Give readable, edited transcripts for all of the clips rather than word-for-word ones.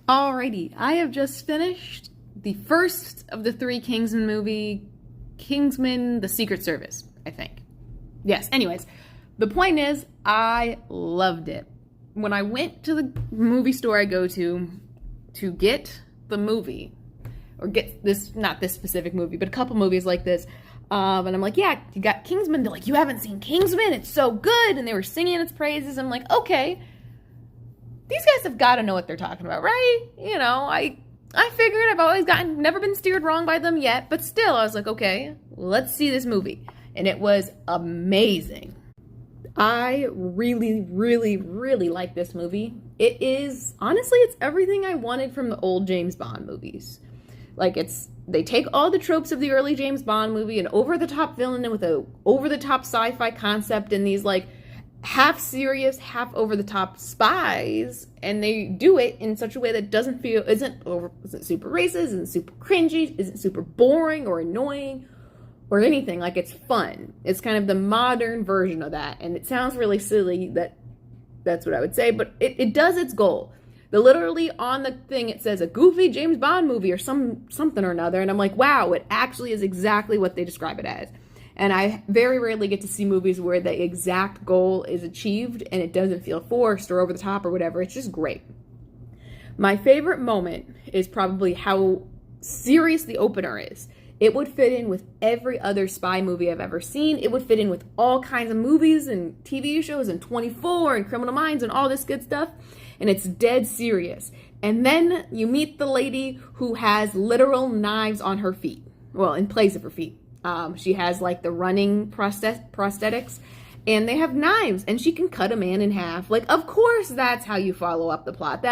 Alrighty, I have just finished the first of the three Kingsman Kingsman, The Secret Service, I think. Yes, anyways, the point is, I loved it. When I went to the movie store I go to get the movie, or get this, not this specific movie, but a couple movies like this, and I'm like, yeah, you got Kingsman. They're like, you haven't seen Kingsman? It's so good. And they were singing its praises. I'm like, okay, these guys have got to know what they're talking about, right? You know, I figured never been steered wrong by them yet, but still, I was like, okay, let's see this movie. And it was amazing. I really, really, really like this movie. It is, honestly, it's everything I wanted from the old James Bond movies. Like, they take all the tropes of the early James Bond movie, an over-the-top villain with a over-the-top sci-fi concept, and these, like, half serious, half over-the-top spies, and they do it in such a way that isn't super racist, isn't super cringy, isn't super boring or annoying or anything. Like, it's fun. It's kind of the modern version of that, and it sounds really silly that's what I would say, but it does its goal. Literally on the thing it says a goofy James Bond movie or something or another, and I'm like, wow, it actually is exactly what they describe it as. And I very rarely get to see movies where the exact goal is achieved and it doesn't feel forced or over the top or whatever. It's just great. My favorite moment is probably how serious the opener is. It would fit in with every other spy movie I've ever seen. It would fit in with all kinds of movies and TV shows and 24 and Criminal Minds and all this good stuff. And it's dead serious. And then you meet the lady who has literal knives on her feet. Well, in place of her feet. She has like the running prosthetics, and they have knives, and she can cut a man in half. Like, of course, that's how you follow up the plot.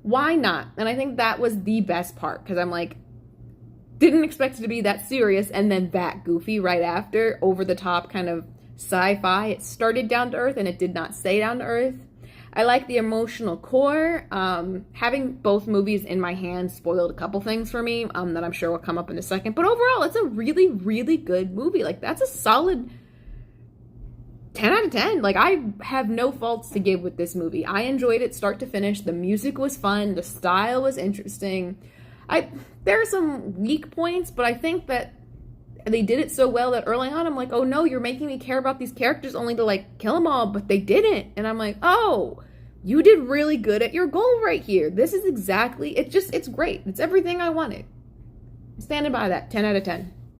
Why not? And I think that was the best part, because I'm like, didn't expect it to be that serious, and then that goofy right after, over the top kind of sci-fi. It started down to earth, and it did not stay down to earth. I like the emotional core. Having both movies in my hand spoiled a couple things for me that I'm sure will come up in a second. But overall, it's a really, really good movie. Like, that's a solid 10 out of 10. Like, I have no faults to give with this movie. I enjoyed it start to finish. The music was fun. The style was interesting. There are some weak points, but I think that they did it so well that early on, I'm like, oh no, you're making me care about these characters only to, like, kill them all, but they didn't. And I'm like, oh, you did really good at your goal right here. This is exactly, it's great. It's everything I wanted. I'm standing by that, 10 out of 10.